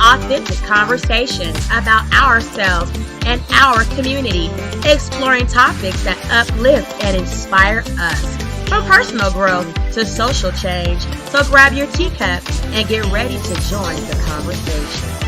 authentic conversations about ourselves and our community, exploring topics that uplift and inspire us. From personal growth to social change. So grab your teacup and get ready to join the conversation.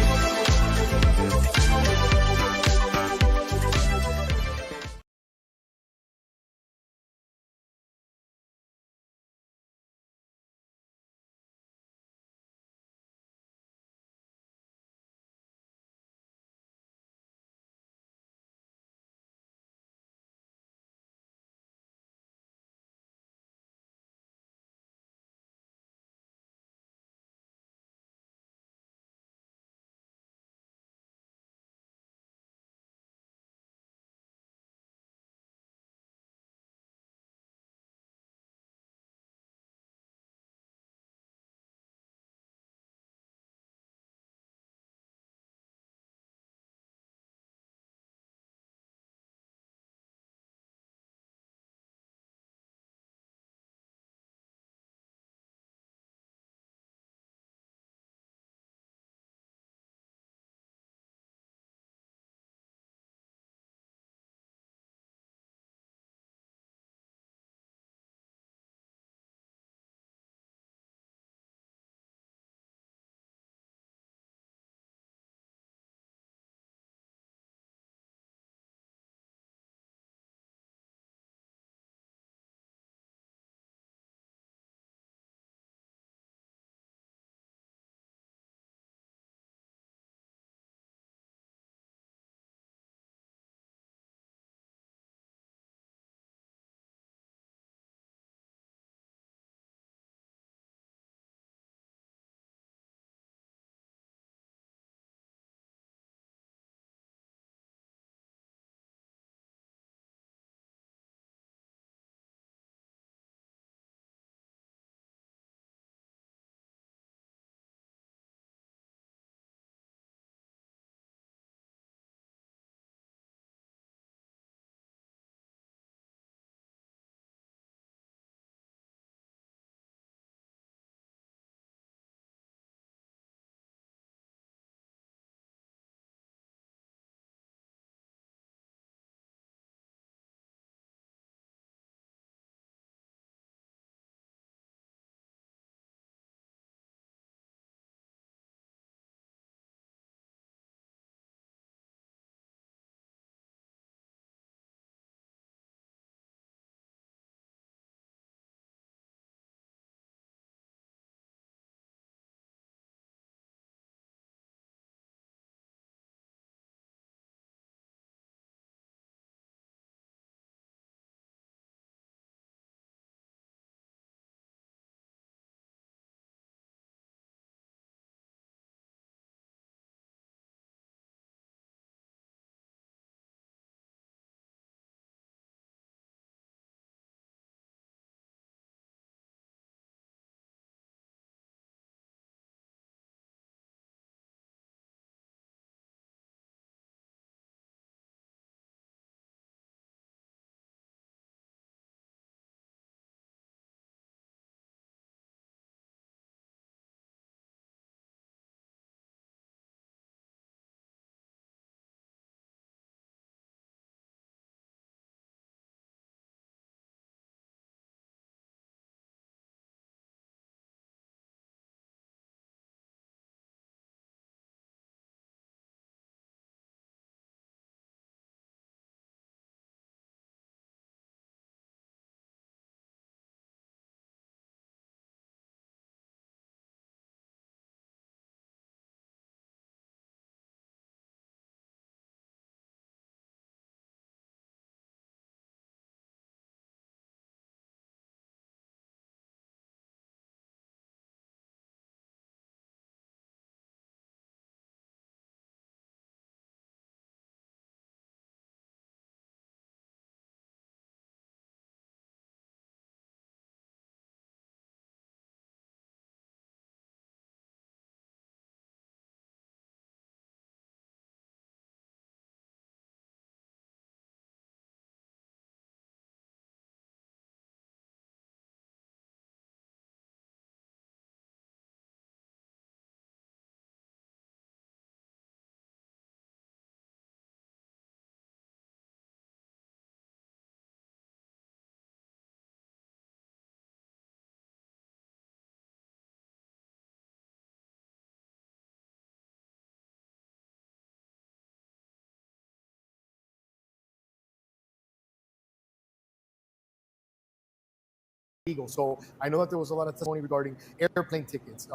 illegal. So I know that there was a lot of testimony regarding airplane tickets,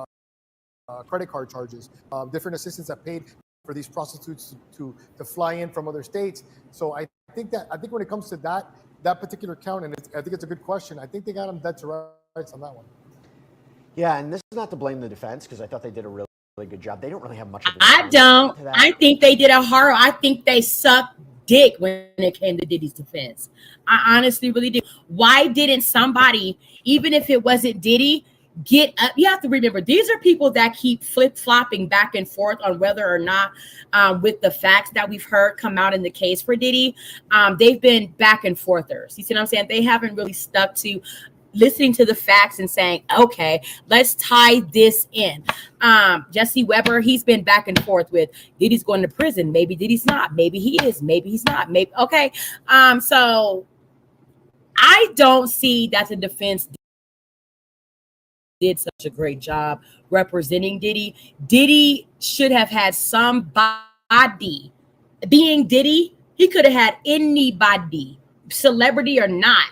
credit card charges, different assistants that paid for these prostitutes to fly in from other states. So I think when it comes to that particular count, and I think it's a good question, I think they got them dead to rights on that one. Yeah, and this is not to blame the defense, because I thought they did a really good job. They don't really have much of a I don't. I think they did I think they sucked dick when it came to Diddy's defense. I honestly really did. Why didn't somebody, even if it wasn't Diddy, get up? You have to remember, these are people that keep flip-flopping back and forth on whether or not with the facts that we've heard come out in the case for Diddy. They've been back and forthers. You see what I'm saying? They haven't really stuck to listening to the facts and saying, okay, let's tie this in. Jesse Weber, he's been back and forth with Diddy's going to prison. Maybe Diddy's not. Maybe he is. Maybe he's not. Maybe. Okay. So I don't see that the defense did such a great job representing Diddy. Diddy should have had somebody. Being Diddy, he could have had anybody, celebrity or not.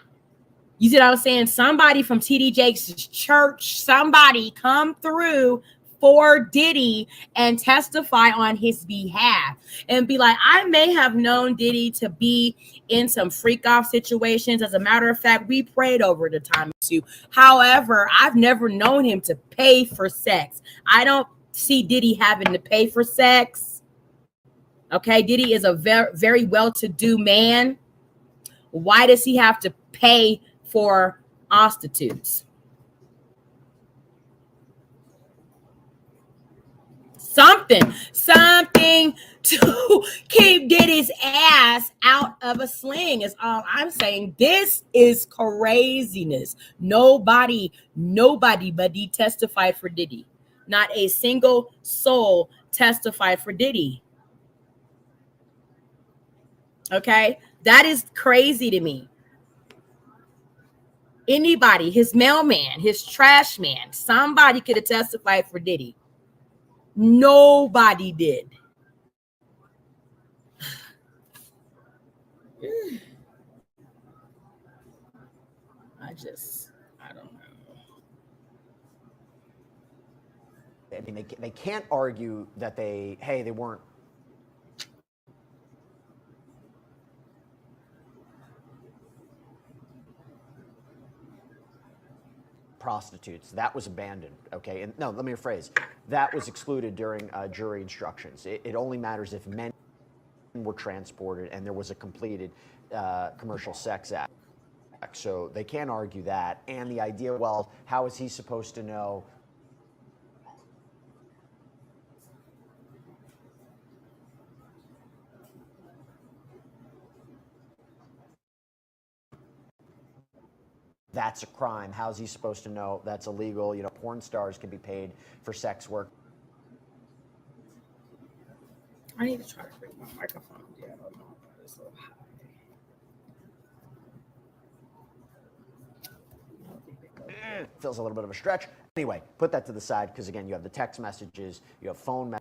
You see what I'm saying? Somebody from TD Jakes' church, somebody come through for Diddy and testify on his behalf and be like, I may have known Diddy to be in some freak off situations. As a matter of fact, we prayed over the time too. However, I've never known him to pay for sex. I don't see Diddy having to pay for sex. Okay, Diddy is a very, very well-to-do man. Why does he have to pay for prostitutes? Something to keep Diddy's ass out of a sling is all I'm saying. This is craziness. Nobody but he testified for Diddy. Not a single soul testified for Diddy. Okay, that is crazy to me. Anybody, his mailman, his trash man, somebody could have testified for Diddy. Nobody did. I don't know. I mean, they can't argue that they weren't prostitutes. That was abandoned, okay? And no, let me rephrase. That was excluded during jury instructions. It only matters if men were transported and there was a completed commercial sex act. So they can't argue that. And the idea, well, how is he supposed to know? That's a crime. How's he supposed to know that's illegal? You know, porn stars can be paid for sex work. I need to try to bring my microphone. Yeah, I don't know. It's so high. Feels a little bit of a stretch. Anyway, put that to the side because, again, you have the text messages, you have phone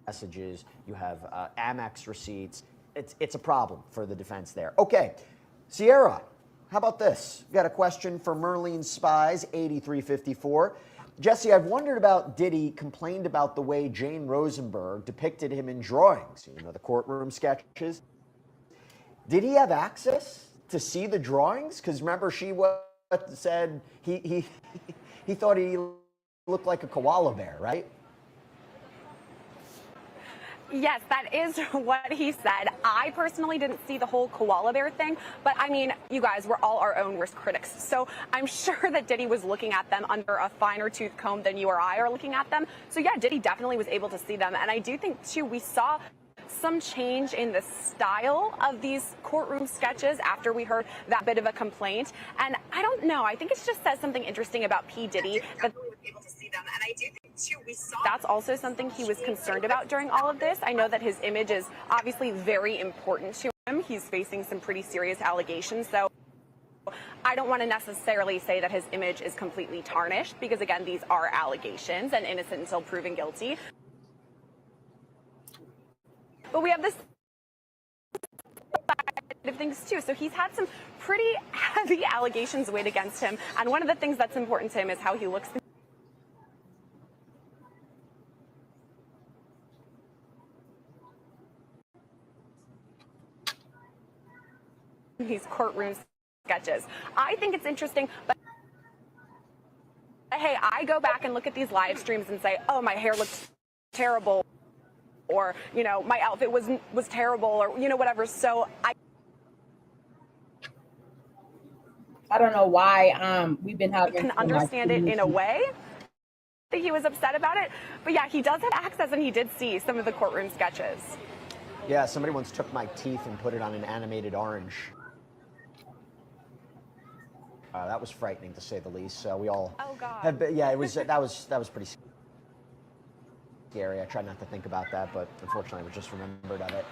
messages, you have Amex receipts. It's a problem for the defense there. Okay, Sierra, how about this? We've got a question for Merlene Spies, 8354. Jesse, I've wondered about Diddy complained about the way Jane Rosenberg depicted him in drawings, you know, the courtroom sketches. Did he have access to see the drawings? Because remember, she said he thought he looked like a koala bear, right? Yes, that is what he said. I personally didn't see the whole koala bear thing, but I mean, you guys, we're all our own worst critics. So I'm sure that Diddy was looking at them under a finer tooth comb than you or I are looking at them. So yeah, Diddy definitely was able to see them. And I do think too, we saw some change in the style of these courtroom sketches after we heard that bit of a complaint. And I don't know, I think it just says something interesting about P. Diddy. That able to see them. And I do think too, we saw that's also something he was concerned about during all of this. I know that his image is obviously very important to him. He's facing some pretty serious allegations. So I don't want to necessarily say that his image is completely tarnished because, again, these are allegations and innocent until proven guilty. But we have this of things too. So he's had some pretty heavy allegations weighed against him. And one of the things that's important to him is how he looks in these courtroom sketches. I think it's interesting, but hey, I go back and look at these live streams and say, oh, my hair looks terrible, or, you know, my outfit was terrible, or, you know, whatever. So I don't know why we've been having. I can understand it in a way that he was upset about it. But yeah, he does have access, and he did see some of the courtroom sketches. Yeah, somebody once took my teeth and put it on an animated orange. That was frightening, to say the least. We all. Oh God. Had been, yeah, it was. That was pretty scary. I tried not to think about that, but unfortunately, I just remembered of it.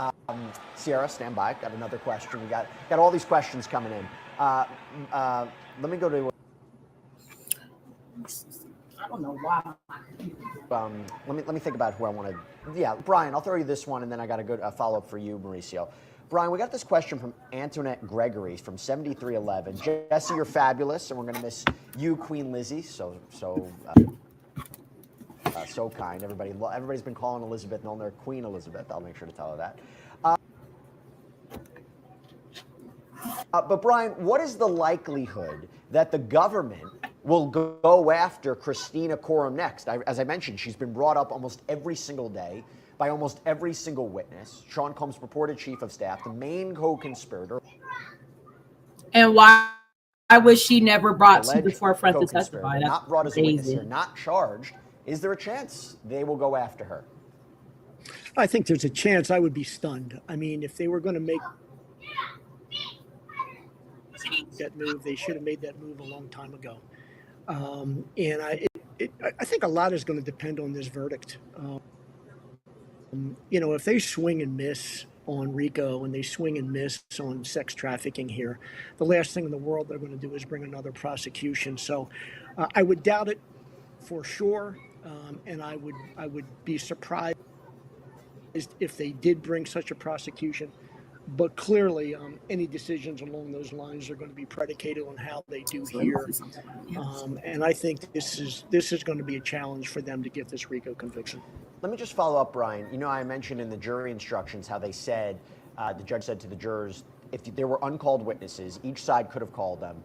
Sierra, stand by. Got another question. We got all these questions coming in. Let me go to. I don't know why. Let me think about who I want to. Yeah, Brian, I'll throw you this one, and then I got a good follow up for you, Mauricio. Brian, we got this question from Antoinette Gregory from 7311. Jesse, you're fabulous, and we're going to miss you, Queen Lizzie. So kind. Everybody's been calling Elizabeth Milner Queen Elizabeth. I'll make sure to tell her that. But Brian, what is the likelihood that the government will go after Christina Coram next? As I mentioned, she's been brought up almost every single day by almost every single witness. Sean Combs, purported chief of staff, the main co-conspirator. And why was she never brought to the forefront to testify? That's not brought as a witness here, not charged. Is there a chance they will go after her? I think there's a chance. I would be stunned. I mean, if they were going to make that move, they should have made that move a long time ago. And I think a lot is going to depend on this verdict. You know, if they swing and miss on RICO and they swing and miss on sex trafficking here, the last thing in the world they're going to do is bring another prosecution. So I would doubt it for sure. And I would be surprised if they did bring such a prosecution. But clearly, any decisions along those lines are going to be predicated on how they do here. And I think this is going to be a challenge for them to get this RICO conviction. Let me just follow up, Brian. You know, I mentioned in the jury instructions how they said, the judge said to the jurors, if there were uncalled witnesses, each side could have called them.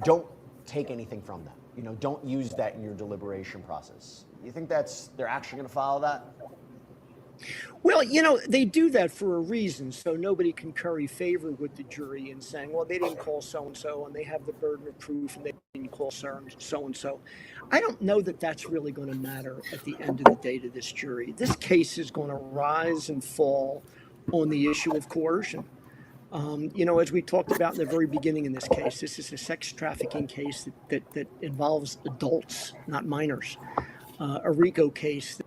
Don't take anything from them. You know, don't use that in your deliberation process. You think they're actually going to follow that? Well, you know, they do that for a reason, so nobody can curry favor with the jury in saying, well, they didn't call so-and-so, and they have the burden of proof, and they didn't call so-and-so. I don't know that that's really going to matter at the end of the day to this jury. This case is going to rise and fall on the issue of coercion. You know, as we talked about in the very beginning in this case, this is a sex trafficking case that involves adults, not minors. A RICO case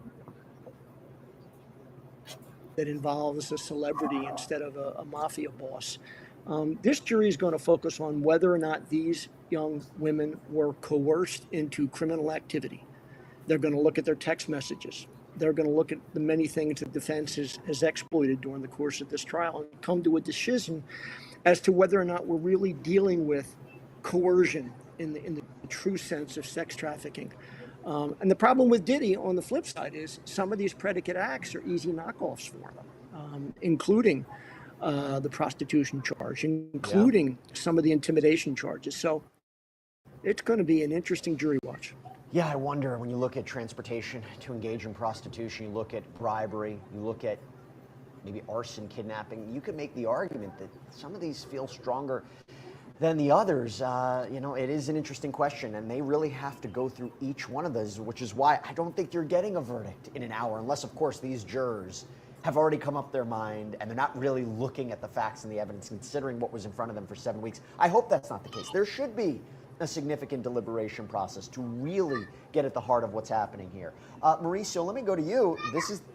that involves a celebrity instead of a mafia boss. This jury is going to focus on whether or not these young women were coerced into criminal activity. They're going to look at their text messages. They're going to look at the many things the defense has exploited during the course of this trial and come to a decision as to whether or not we're really dealing with coercion in the true sense of sex trafficking. And the problem with Diddy, on the flip side, is some of these predicate acts are easy knockoffs for them, including the prostitution charge, including some of the intimidation charges. So it's going to be an interesting jury watch. Yeah, I wonder, when you look at transportation to engage in prostitution, you look at bribery, you look at maybe arson, kidnapping, you could make the argument that some of these feel stronger than the others. You know, it is an interesting question, and they really have to go through each one of those, which is why I don't think you're getting a verdict in an hour, unless, of course, these jurors have already come up their mind and they're not really looking at the facts and the evidence, considering what was in front of them for 7 weeks. I hope that's not the case. There should be a significant deliberation process to really get at the heart of what's happening here. Mauricio, let me go to you.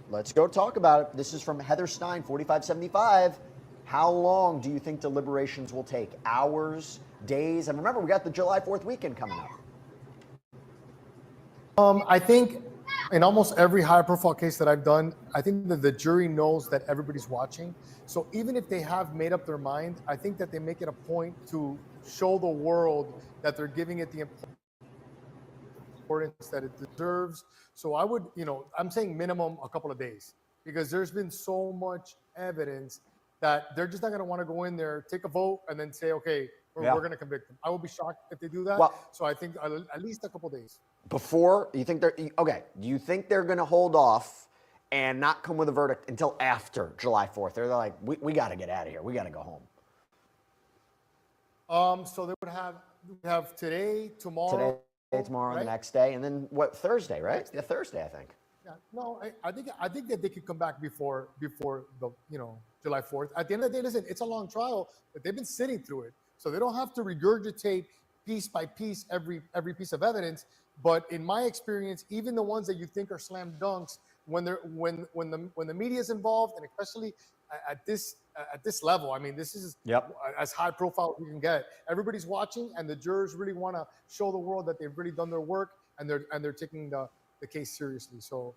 Let's go talk about it. This is from Heather Stein, 4575. How long do you think deliberations will take? Hours, days? And remember, we got the July 4th weekend coming up. I think in almost every high-profile case that I've done, I think that the jury knows that everybody's watching. So even if they have made up their mind, I think that they make it a point to show the world that they're giving it the importance that it deserves. So I would, I'm saying minimum a couple of days, because there's been so much evidence that they're just not going to want to go in there, take a vote, and then say, okay, we're going to convict them. I would be shocked if they do that. Well, so I think at least a couple of days. Before, you think they're, okay, do you think they're going to hold off and not come with a verdict until after July 4th? They're like, we got to get out of here. We got to go home. So they would have today, tomorrow, tomorrow, right? The next day, and then what? Thursday, right? Yeah, Thursday, I think. Yeah, no, I think that they could come back before the July 4th. At the end of the day, listen, it's a long trial, but they've been sitting through it, so they don't have to regurgitate piece by piece every piece of evidence. But in my experience, even the ones that you think are slam dunks, when the media is involved, and especially at this level, I mean, this is as high profile as you can get. Everybody's watching, and the jurors really want to show the world that they've really done their work, and they're taking the case seriously. So,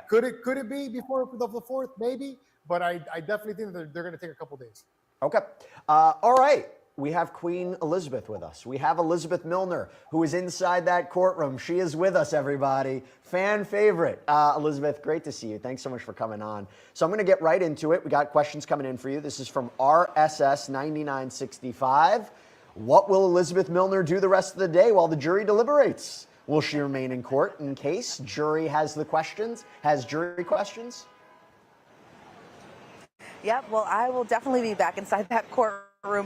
could it be before the 4th? Maybe, but I definitely think that they're going to take a couple days. Okay. All right. We have Queen Elizabeth with us. We have Elizabeth Milner, who is inside that courtroom. She is with us, everybody. Fan favorite. Elizabeth, great to see you. Thanks so much for coming on. So I'm going to get right into it. We got questions coming in for you. This is from RSS 9965. What will Elizabeth Milner do the rest of the day while the jury deliberates? Will she remain in court in case jury has jury questions? Yep, well, I will definitely be back inside that courtroom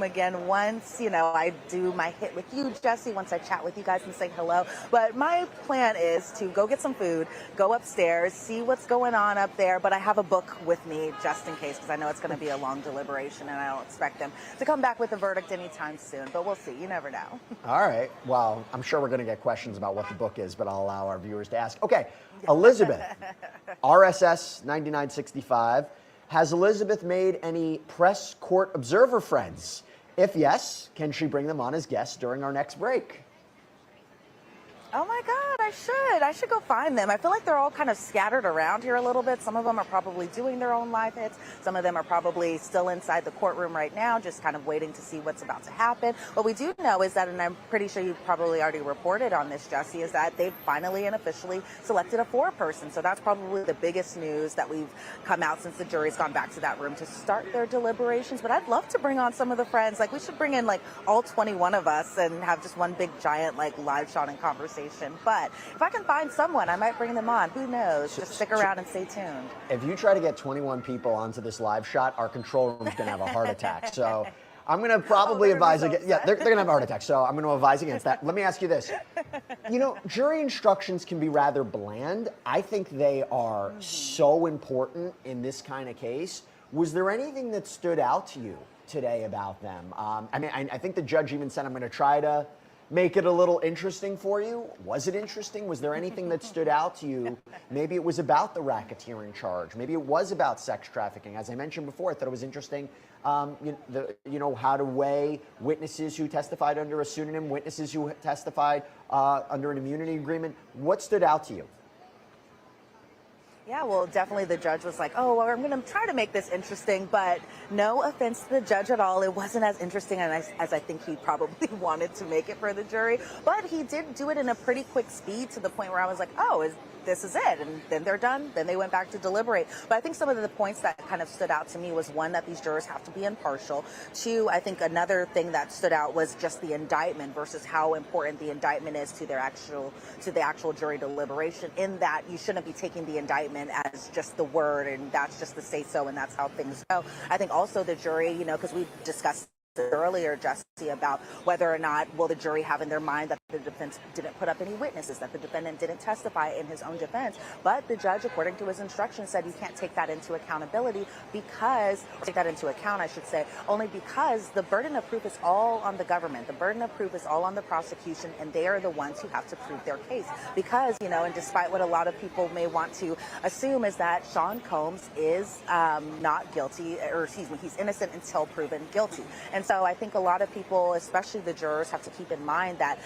again once, I do my hit with you, Jesse, once I chat with you guys and say hello. But my plan is to go get some food, go upstairs, see what's going on up there. But I have a book with me just in case, because I know it's going to be a long deliberation and I don't expect them to come back with a verdict anytime soon. But we'll see. You never know. All right. Well, I'm sure we're going to get questions about what the book is, but I'll allow our viewers to ask. Okay. Elizabeth, RSS 9965. Has Elizabeth made any press court observer friends? If yes, can she bring them on as guests during our next break? Oh my God, I should go find them. I feel like they're all kind of scattered around here a little bit. Some of them are probably doing their own live hits. Some of them are probably still inside the courtroom right now, just kind of waiting to see what's about to happen. What we do know is that, and I'm pretty sure you probably already reported on this, Jesse, is that they've finally and officially selected a 4-person. So that's probably the biggest news that we've come out since the jury's gone back to that room to start their deliberations. But I'd love to bring on some of the friends. Like, we should bring in like all 21 of us and have just one big giant like live shot and conversation. But if I can find someone, I might bring them on. Who knows? Just stick around and stay tuned. If you try to get 21 people onto this live shot, our control room's going to have a heart attack. So I'm going to probably advise against. Yeah, they're going to have a heart attack. So I'm going to advise against that. Let me ask you this. Jury instructions can be rather bland. I think they are so important in this kind of case. Was there anything that stood out to you today about them? I think the judge even said, I'm going to try to make it a little interesting for you. Was it interesting? Was there anything that stood out to you? Maybe it was about the racketeering charge. Maybe it was about sex trafficking. As I mentioned before, I thought it was interesting, how to weigh witnesses who testified under a pseudonym, witnesses who testified under an immunity agreement. What stood out to you? Yeah, well, definitely the judge was like, oh, well, I'm going to try to make this interesting, but no offense to the judge at all. It wasn't as interesting as I think he probably wanted to make it for the jury, but he did do it in a pretty quick speed to the point where I was like, oh, this is it. And then they're done. Then they went back to deliberate. But I think some of the points that kind of stood out to me was, one, that these jurors have to be impartial. Two, I think another thing that stood out was just the indictment versus how important the indictment is to the actual jury deliberation, in that you shouldn't be taking the indictment as just the word and that's just the say so and that's how things go. I think also the jury, because we discussed earlier, Jesse, about whether or not will the jury have in their mind that the defense didn't put up any witnesses, that the defendant didn't testify in his own defense. But the judge, according to his instructions, said you can't take that into accountability only because the burden of proof is all on the government. The burden of proof is all on the prosecution, and they are the ones who have to prove their case. Because, and despite what a lot of people may want to assume, is that Sean Combs is not guilty, or excuse me, he's innocent until proven guilty. And So I think a lot of people, especially the jurors, have to keep in mind that,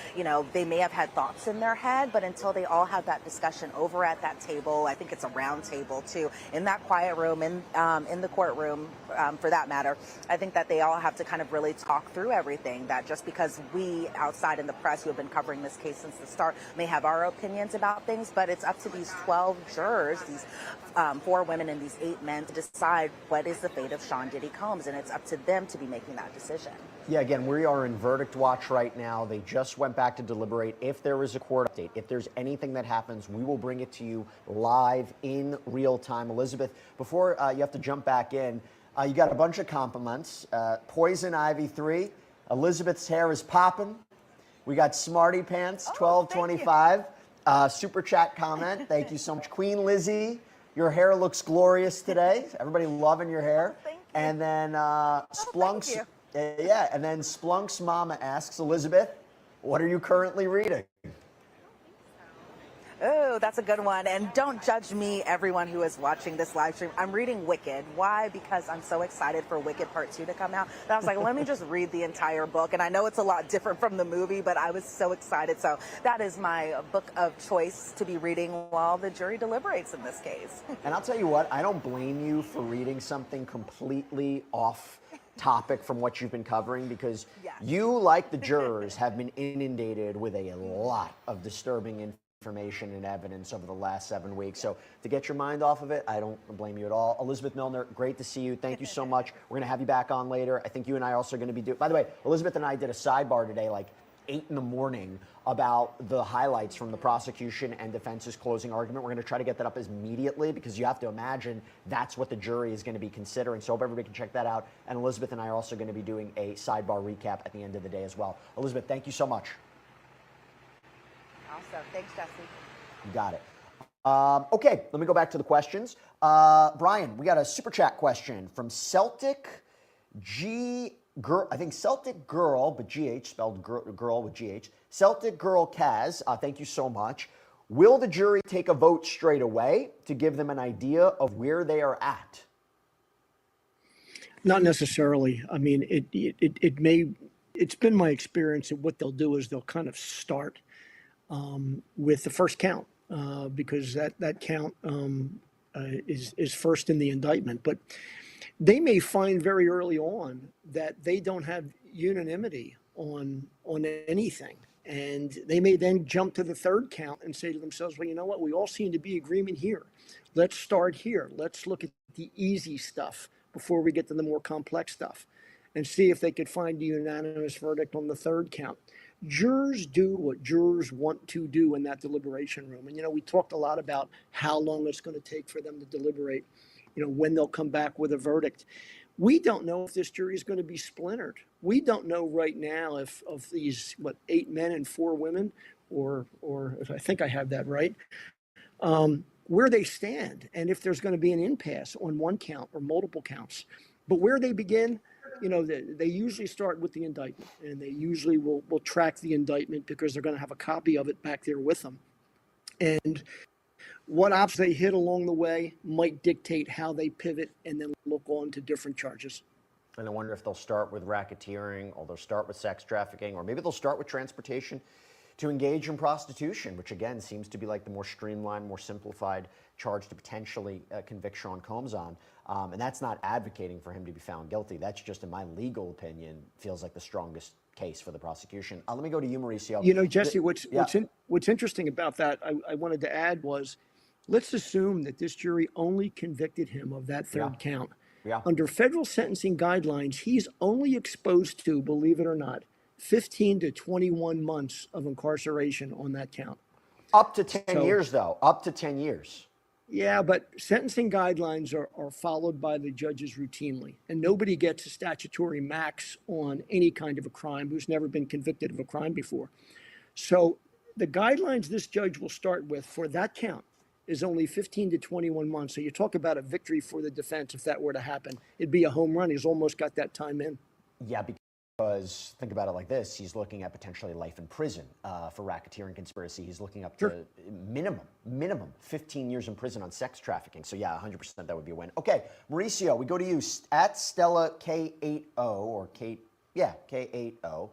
they may have had thoughts in their head, but until they all have that discussion over at that table, I think it's a round table too, in that quiet room, in the courtroom, for that matter, I think that they all have to kind of really talk through everything. That just because we outside in the press who have been covering this case since the start may have our opinions about things, but it's up to these 12 jurors, these 4 women and these 8 men, to decide what is the fate of Sean Diddy Combs, and it's up to them to be making that decision. Yeah, again, we are in verdict watch right now. They just went back to deliberate. If there is a court update, if there's anything that happens, we will bring it to you live in real time. Elizabeth, before you have to jump back in, you got a bunch of compliments. Poison Ivy 3, Elizabeth's hair is popping. We got Smarty Pants 1225, super chat comment. Thank you so much. Queen Lizzie, your hair looks glorious today. Everybody loving your hair. Thank you. And then Splunks. And then Splunk's mama asks, Elizabeth, what are you currently reading? Oh, that's a good one. And don't judge me, everyone who is watching this live stream. I'm reading Wicked. Why? Because I'm so excited for Wicked Part 2 to come out. And I was like, let me just read the entire book. And I know it's a lot different from the movie, but I was so excited. So that is my book of choice to be reading while the jury deliberates in this case. And I'll tell you what, I don't blame you for reading something completely off topic from what you've been covering, because you, like the jurors, have been inundated with a lot of disturbing information and evidence over the last 7 weeks. So to get your mind off of it, I don't blame you at all. Elizabeth Milner, great to see you. Thank you so much. We're going to have you back on later. I think you and I are also going to be doing, by the way, Elizabeth and I did a sidebar today, like 8 in the morning, about the highlights from the prosecution and defense's closing argument. We're going to try to get that up immediately, because you have to imagine that's what the jury is going to be considering. So I hope everybody can check that out. And Elizabeth and I are also going to be doing a sidebar recap at the end of the day as well. Elizabeth, thank you so much. Awesome. Thanks, Jesse. You got it. Okay, let me go back to the questions. Brian, we got a super chat question from Celtic G Girl. I think Celtic Girl, but GH, spelled girl with GH. Celtic Girl Kaz, thank you so much. Will the jury take a vote straight away to give them an idea of where they are at? Not necessarily. I mean, it may. It's been my experience that what they'll do is they'll kind of start with the first count, because that count is first in the indictment. But they may find very early on that they don't have unanimity on anything. And they may then jump to the third count and say to themselves, well, you know what? We all seem to be agreement here. Let's start here. Let's look at the easy stuff before we get to the more complex stuff, and see if they could find a unanimous verdict on the third count. Jurors do what jurors want to do in that deliberation room. And, we talked a lot about how long it's going to take for them to deliberate, when they'll come back with a verdict. We don't know if this jury is going to be splintered. We don't know right now if of these, 8 men and 4 women, or if I think I have that right, where they stand, and if there's going to be an impasse on one count or multiple counts. But where they begin, they usually start with the indictment, and they usually will track the indictment because they're going to have a copy of it back there with them. And what ops they hit along the way might dictate how they pivot and then look on to different charges. And I wonder if they'll start with racketeering, or they'll start with sex trafficking, or maybe they'll start with transportation to engage in prostitution, which again seems to be like the more streamlined, more simplified charge to potentially convict Sean Combs on. And that's not advocating for him to be found guilty. That's just, in my legal opinion, feels like the strongest case for the prosecution. Let me go to you, Mauricio. Jesse, what's interesting about that, I wanted to add was, let's assume that this jury only convicted him of that third count. Yeah. Under federal sentencing guidelines, he's only exposed to, believe it or not, 15 to 21 months of incarceration on that count. Up to 10 years, though. Up to 10 years. Yeah, but sentencing guidelines are followed by the judges routinely, and nobody gets a statutory max on any kind of a crime who's never been convicted of a crime before. So the guidelines this judge will start with for that count is only 15 to 21 months. So you talk about a victory for the defense if that were to happen. It'd be a home run. He's almost got that time in. Yeah, because think about it like this. He's looking at potentially life in prison for racketeering conspiracy. He's looking up to minimum 15 years in prison on sex trafficking. So yeah, 100% that would be a win. Okay, Mauricio, we go to you. At Stella K80 or Kate Yeah, K-8-O.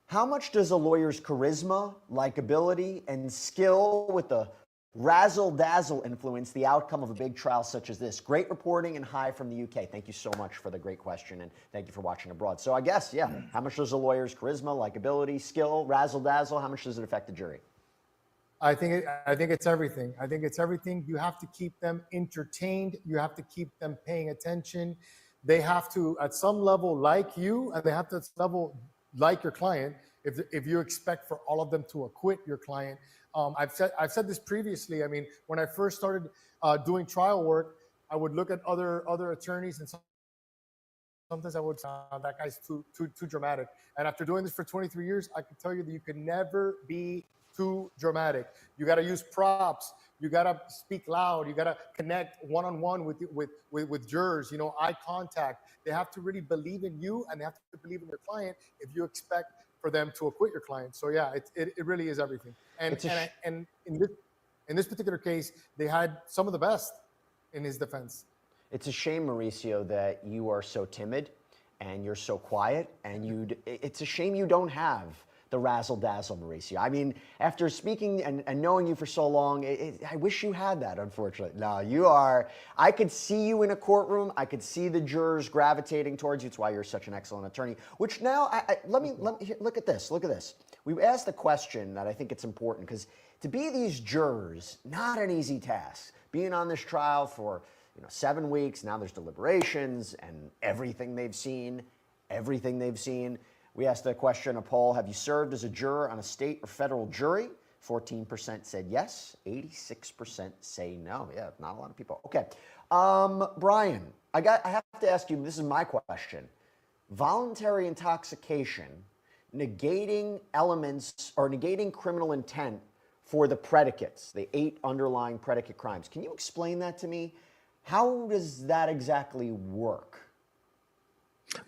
How much does a lawyer's charisma, likability, and skill with the razzle-dazzle influence the outcome of a big trial such as this? Great reporting and hi from the UK. Thank you so much for the great question, and thank you for watching abroad. So I guess, yeah, how much does a lawyer's charisma, likability, skill, razzle-dazzle, how much does it affect the jury? I think it's everything. I think it's everything. You have to keep them entertained. You have to keep them paying attention. They have to, at some level, like you, and they have to, at some level, like your client. If you expect for all of them to acquit your client, I've said this previously. I mean, when I first started doing trial work, I would look at other attorneys, and sometimes I would say, that guy's too dramatic. And after doing this for 23 years, I can tell you that you can never be too dramatic. You got to use props. You got to speak loud. You got to connect one-on-one with jurors, you know, eye contact. They have to really believe in you, and they have to believe in your client if you expect for them to acquit your client. So yeah, it really is everything. And in this particular case, they had some of the best in his defense. It's a shame, Mauricio, that you are so timid and you're so quiet, and it's a shame you don't have the razzle-dazzle, Mauricio. I mean, after speaking and knowing you for so long, I wish you had that, unfortunately. No, you are, I could see you in a courtroom. I could see the jurors gravitating towards you. It's why you're such an excellent attorney, which now, let me look at this. Look at this. We asked the question that I think it's important, because to be these jurors, not an easy task. Being on this trial for 7 weeks, now there's deliberations and everything they've seen. We asked the question, a poll, have you served as a juror on a state or federal jury? 14% said yes, 86% say no. Yeah, not a lot of people. Okay, Brian, I have to ask you, this is my question. Voluntary intoxication, negating elements or negating criminal intent for the predicates, the 8 underlying predicate crimes. Can you explain that to me? How does that exactly work?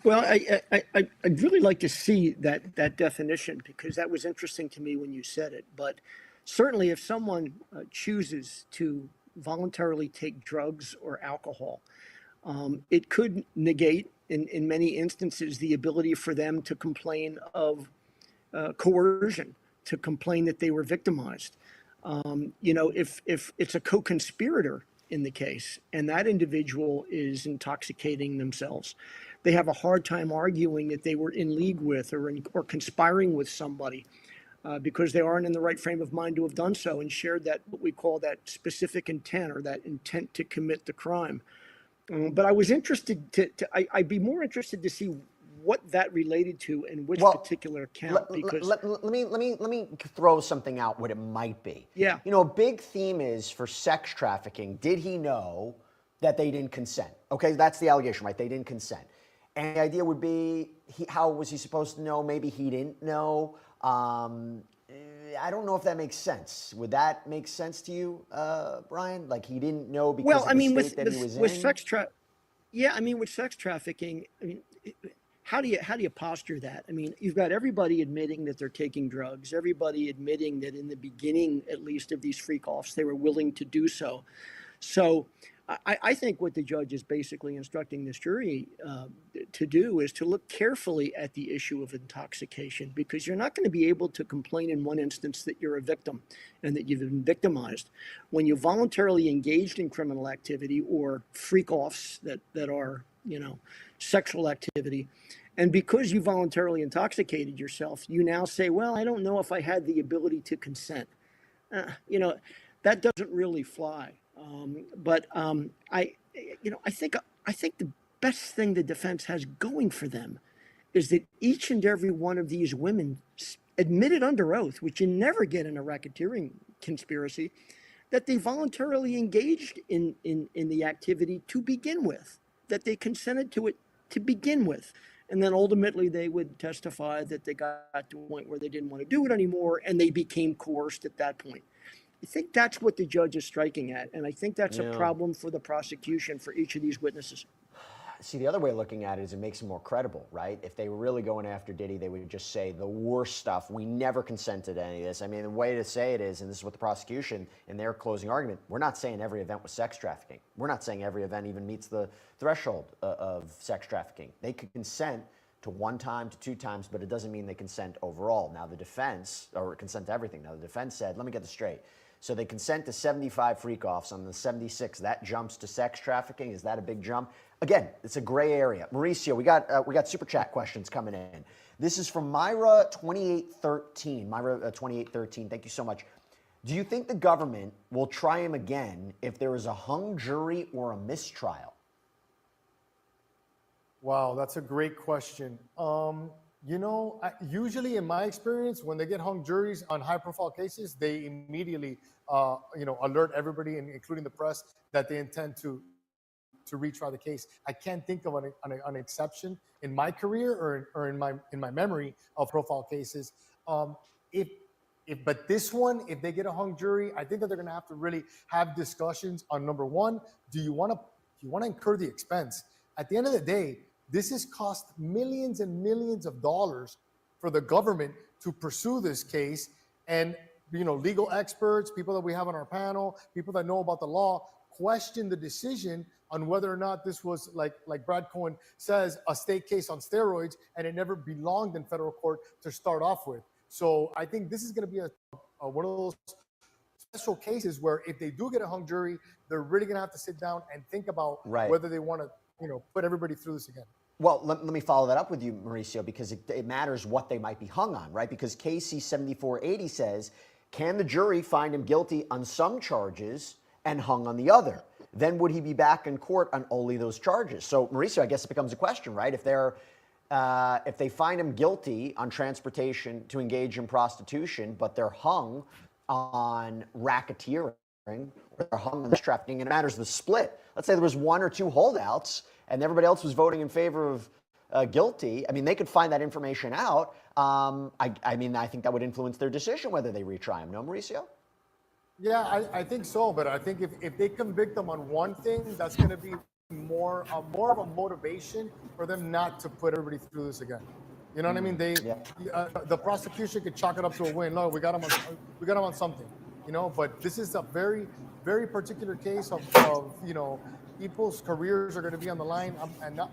Well, I'd really like to see that definition, because that was interesting to me when you said it. But certainly if someone chooses to voluntarily take drugs or alcohol, it could negate, in many instances, the ability for them to complain of coercion, to complain that they were victimized. If it's a co-conspirator in the case and that individual is intoxicating themselves, they have a hard time arguing that they were in league with or conspiring with somebody because they aren't in the right frame of mind to have done so and shared that, what we call that specific intent, or that intent to commit the crime. But I was interested I'd be more interested to see what that related to and which particular count. Because let me throw something out, what it might be. Yeah. A big theme is for sex trafficking, did he know that they didn't consent? Okay, that's the allegation, right? They didn't consent. And the idea would be, how was he supposed to know? Maybe he didn't know. I don't know if that makes sense. Would that make sense to you, Brian? Like, he didn't know because of the state that he was in? With sex trafficking, I mean, how do you posture that? I mean, you've got everybody admitting that they're taking drugs, everybody admitting that in the beginning, at least, of these freak-offs, they were willing to do so. So I think what the judge is basically instructing this jury to do is to look carefully at the issue of intoxication, because you're not going to be able to complain in one instance that you're a victim and that you've been victimized. When you voluntarily engaged in criminal activity or freak-offs that are, sexual activity, and because you voluntarily intoxicated yourself, you now say, well, I don't know if I had the ability to consent. That doesn't really fly. I think the best thing the defense has going for them is that each and every one of these women admitted under oath, which you never get in a racketeering conspiracy, that they voluntarily engaged in the activity to begin with, that they consented to it to begin with. And then ultimately they would testify that they got to a point where they didn't want to do it anymore, and they became coerced at that point. I think that's what the judge is striking at, and I think that's a problem for the prosecution for each of these witnesses. See, the other way of looking at it is it makes them more credible, right? If they were really going after Diddy, they would just say the worst stuff. We never consented to any of this. I mean, the way to say it is, and this is what the prosecution, in their closing argument, we're not saying every event was sex trafficking. We're not saying every event even meets the threshold of sex trafficking. They could consent to 1 time to 2 times, but it doesn't mean they consent overall. Now the defense, or consent to everything. Now the defense said, let me get this straight. So they consent to 75 freak-offs. On the 76, that jumps to sex trafficking. Is that a big jump? Again, it's a gray area. Mauricio, we got super chat questions coming in. This is from Myra2813. Myra2813, thank you so much. Do you think the government will try him again if there is a hung jury or a mistrial? Wow, that's a great question. Usually in my experience, when they get hung juries on high-profile cases, they immediately, alert everybody, including the press, that they intend to retry the case. I can't think of an exception in my career or in my memory of profile cases. But this one, if they get a hung jury, I think that they're going to have to really have discussions on, number one, do you want to incur the expense? At the end of the day, this has cost millions and millions of dollars for the government to pursue this case. And, legal experts, people that we have on our panel, people that know about the law, question the decision on whether or not this was, like Brad Cohen says, a state case on steroids, and it never belonged in federal court to start off with. So I think this is going to be one of those special cases where if they do get a hung jury, they're really going to have to sit down and think about whether they want to, put everybody through this again. Well, let me follow that up with you, Mauricio, because it matters what they might be hung on, right? Because KC 7480 says, can the jury find him guilty on some charges and hung on the other? Then would he be back in court on only those charges? So, Mauricio, I guess it becomes a question, right? If they find him guilty on transportation to engage in prostitution, but they're hung on racketeering, or they're hung on trafficking, and it matters the split. Let's say there was 1 or 2 holdouts, and everybody else was voting in favor of guilty. I mean, they could find that information out. I think that would influence their decision whether they retry him. No, Mauricio? Yeah, I think so. But I think if they convict them on one thing, that's going to be more of a motivation for them not to put everybody through this again. You know what I mean? The prosecution could chalk it up to a win. No, we got them on something. But this is a very, very particular case of people's careers are going to be on the line. I'm not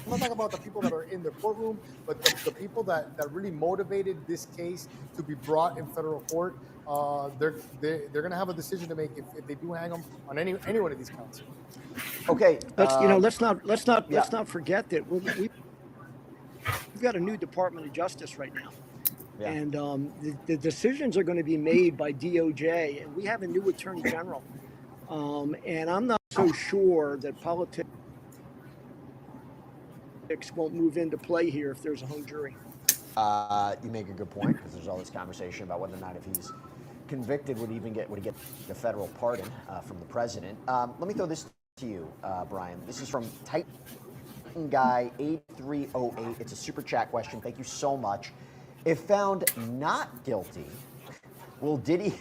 talking about the people that are in the courtroom, but the people that really motivated this case to be brought in federal court. They're going to have a decision to make if they do hang them on any one of these counts. Okay. Let's not forget that we've got a new Department of Justice right now. Yeah. And the decisions are going to be made by DOJ, and we have a new Attorney General. And I'm not so sure that politics won't move into play here if there's a hung jury. You make a good point, because there's all this conversation about whether or not if he's convicted would he get the federal pardon from the president. Let me throw this to you, Brian. This is from Titan Guy 8308. It's a super chat question. Thank you so much. If found not guilty, will Diddy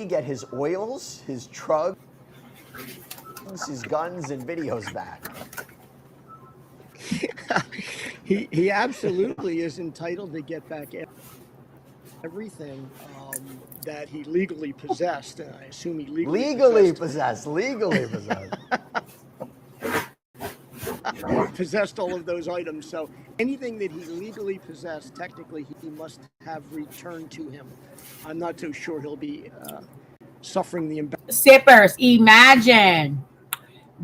get his oils, his drugs, his guns, and videos back? He absolutely is entitled to get back everything that he legally possessed. And I assume he legally possessed. Possessed all of those items. So anything that he legally possessed, technically he must have returned to him. I'm not so sure he'll be suffering the embarrassment. Sippers, imagine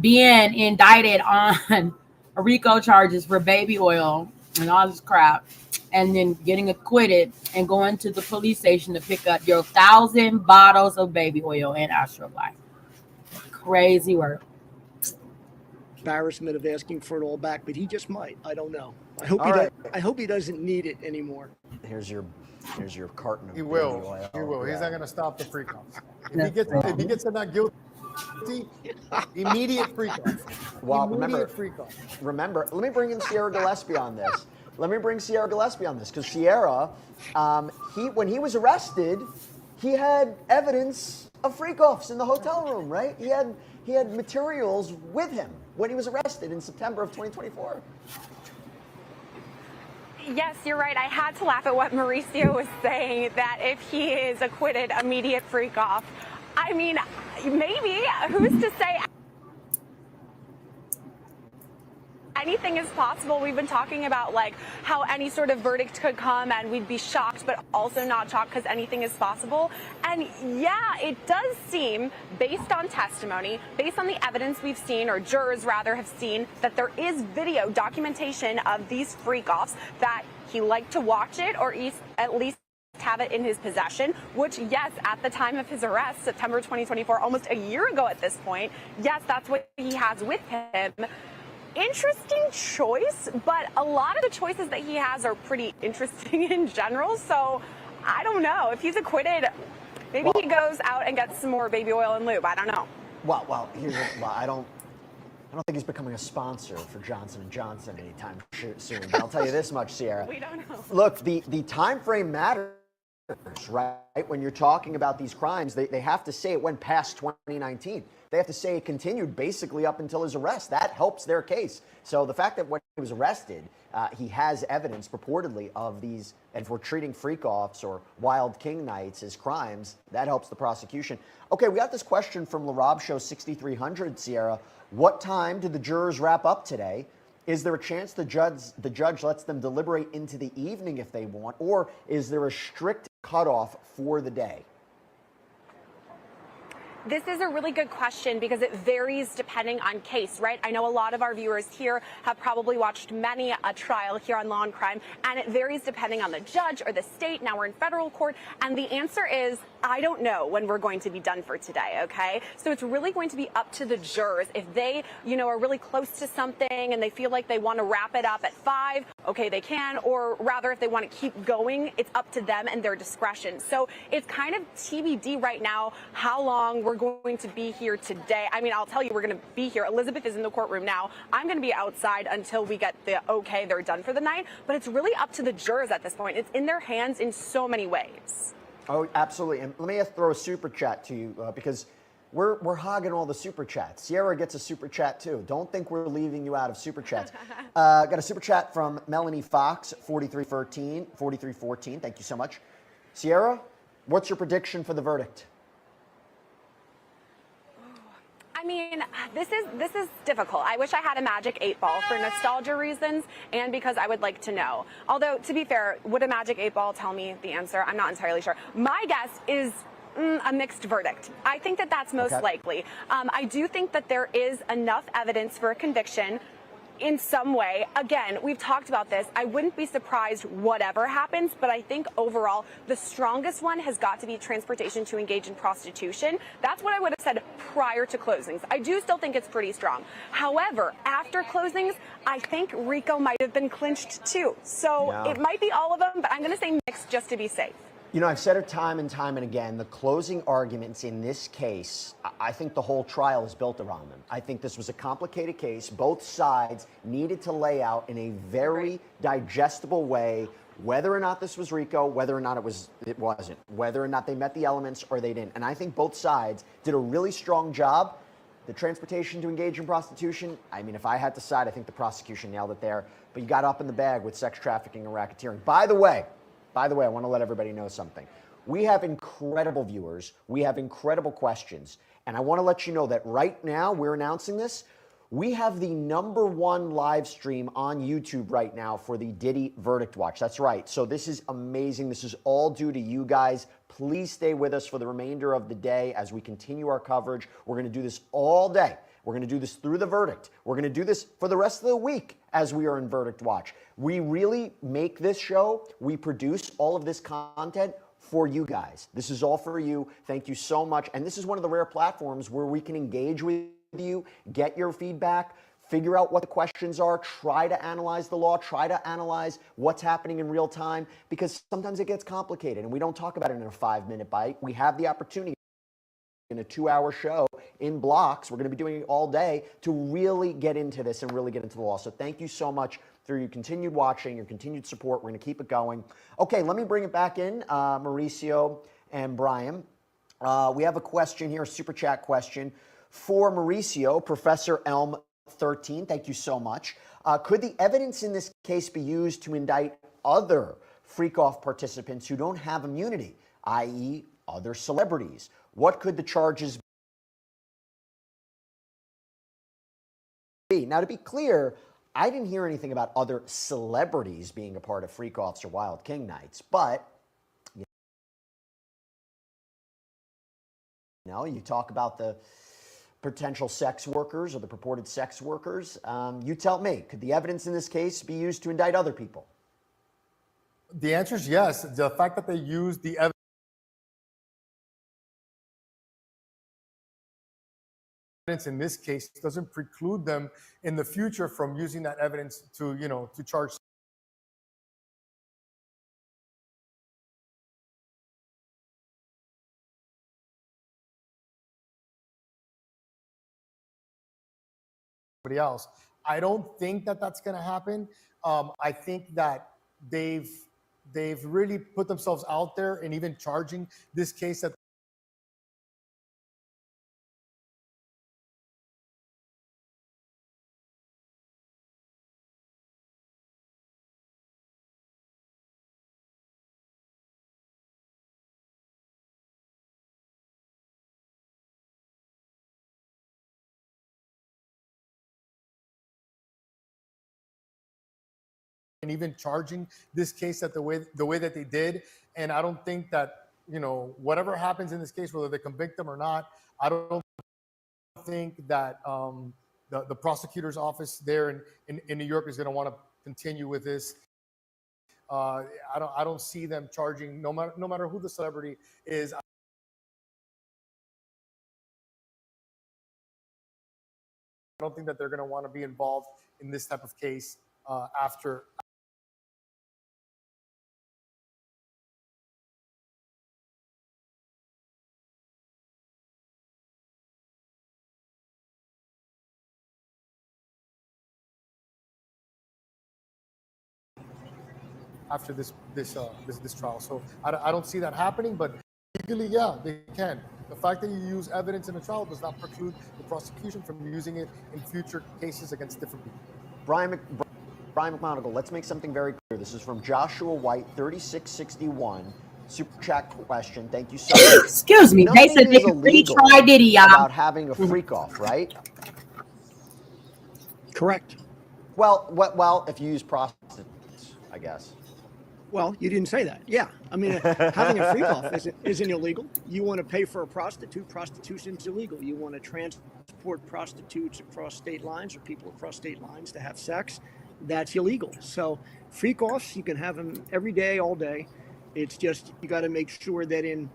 being indicted on RICO charges for baby oil and all this crap, and then getting acquitted and going to the police station to pick up your 1,000 bottles of baby oil and Astroglide. Crazy work. Embarrassment of asking for it all back, but he just might. I don't know. I hope he doesn't need it anymore. Here's your carton of He baby will. oil. He will. Yeah. He's not going to stop the freak-offs. If he gets not guilty, immediate freak-off. Well, remember, let me bring in Sierra Gillespie on this. Because Sierra, when he was arrested, he had evidence of freak-offs in the hotel room, right? He had materials with him when he was arrested in September of 2024. Yes, you're right. I had to laugh at what Mauricio was saying, that if he is acquitted, immediate freak-off. I mean, maybe. Who's to say anything is possible. We've been talking about like how any sort of verdict could come and we'd be shocked, but also not shocked because anything is possible. And yeah, it does seem, based on testimony, based on the evidence we've seen, or jurors rather have seen, that there is video documentation of these freak-offs, that he liked to watch it, or at least have it in his possession, which, yes, at the time of his arrest, September 2024, almost a year ago at this point, yes, that's what he has with him. Interesting choice, but a lot of the choices that he has are pretty interesting in general, so I don't know. If he's acquitted, maybe he goes out and gets some more baby oil and lube. I don't know. Well, I don't think he's becoming a sponsor for Johnson & Johnson anytime soon. But I'll tell you this much, Sierra. We don't know. Look, the time frame matters, right? When you're talking about these crimes, they have to say it went past 2019. They have to say it continued basically up until his arrest. That helps their case. So the fact that when he was arrested, he has evidence purportedly of these, and if we're treating freak-offs or Wild King nights as crimes, that helps the prosecution. Okay, we got this question from LaRob Show 6300, Sierra. What time did the jurors wrap up today? Is there a chance the judge lets them deliberate into the evening if they want, or is there a strict cutoff for the day? This is a really good question because it varies depending on case, right? I know a lot of our viewers here have probably watched many a trial here on Law and Crime, and it varies depending on the judge or the state. Now we're in federal court, and the answer is, I don't know when we're going to be done for today, okay? So it's really going to be up to the jurors. If they, are really close to something and they feel like they want to wrap it up at 5, okay, they can, or rather if they want to keep going, it's up to them and their discretion. So it's kind of TBD right now how long we're going to be here today. I mean, I'll tell you, we're going to be here. Elizabeth is in the courtroom now. I'm going to be outside until we get the okay, they're done for the night. But it's really up to the jurors at this point. It's in their hands in so many ways. Oh, absolutely. And let me throw a super chat to you because we're hogging all the super chats. Sierra gets a super chat too. Don't think we're leaving you out of super chats. Got a super chat from Melanie Fox, 4314. Thank you so much. Sierra, what's your prediction for the verdict? I mean, this is difficult. I wish I had a magic 8-ball for nostalgia reasons and because I would like to know. Although, to be fair, would a magic 8-ball tell me the answer? I'm not entirely sure. My guess is a mixed verdict. I think that that's most likely. I do think that there is enough evidence for a conviction in some way. Again, we've talked about this. I wouldn't be surprised whatever happens, but I think overall the strongest one has got to be transportation to engage in prostitution. That's what I would have said prior to closings. I do still think it's pretty strong. However, after closings, I think RICO might have been clinched too. So it might be all of them, but I'm going to say mixed just to be safe. I've said it time and time and again, the closing arguments in this case, I think the whole trial is built around them. I think this was a complicated case. Both sides needed to lay out in a very digestible way whether or not this was RICO, whether or not it wasn't, whether or not they met the elements or they didn't. And I think both sides did a really strong job. The transportation to engage in prostitution, I mean, if I had to side, I think the prosecution nailed it there. But you got up in the bag with sex trafficking and racketeering. By the way, I want to let everybody know something. We have incredible viewers. We have incredible questions. And I want to let you know that right now, we're announcing this. We have the #1 live stream on YouTube right now for the Diddy Verdict Watch. That's right. So this is amazing. This is all due to you guys. Please stay with us for the remainder of the day as we continue our coverage. We're going to do this all day. We're going to do this through the verdict. We're going to do this for the rest of the week as we are in Verdict Watch. We really make this show. We produce all of this content for you guys. This is all for you. Thank you so much. And this is one of the rare platforms where we can engage with you, get your feedback, figure out what the questions are, try to analyze the law, try to analyze what's happening in real time, because sometimes it gets complicated and we don't talk about it in a 5-minute bite. We have the opportunity in a 2-hour show in blocks. We're going to be doing it all day to really get into this and really get into the law. So thank you so much for your continued watching, your continued support. We're going to keep it going. Okay, let me bring it back in, Mauricio and Brian. We have a question here, a super chat question for Mauricio, Professor Elm 13. Thank you so much. Could the evidence in this case be used to indict other freak-off participants who don't have immunity, i.e. other celebrities? What could the charges be? Now, to be clear, I didn't hear anything about other celebrities being a part of freak-offs or Wild King nights, but you know, you talk about the potential sex workers or the purported sex workers. You tell me, could the evidence in this case be used to indict other people? The answer is yes. The fact that they used the evidence in this case doesn't preclude them in the future from using that evidence to, to charge somebody else. I don't think that that's going to happen. I think that they've really put themselves out there and even charging this case that and even charging this case that the way that they did. And I don't think that, whatever happens in this case, whether they convict them or not, I don't think that the prosecutor's office there in New York is going to want to continue with this. I don't see them charging, no matter who the celebrity is. I don't think that they're going to want to be involved in this type of case after. After this trial, so I don't see that happening. But legally, yeah, they can. The fact that you use evidence in a trial does not preclude the prosecution from using it in future cases against different people. Brian McMonagle, let's make something very clear. This is from Joshua White, 3661. Super chat question. Thank you so much. Excuse me. They said they could retry Diddy, y'all. About having a freak off, right? Correct. Well, if you use prostitutes, I guess. Well, you didn't say that. Yeah. I mean, having a freak off isn't illegal. You want to pay for a prostitute, prostitution's illegal. You want to transport prostitutes across state lines or people across state lines to have sex, that's illegal. So freak offs, you can have them every day, all day. It's just, you got to make sure that in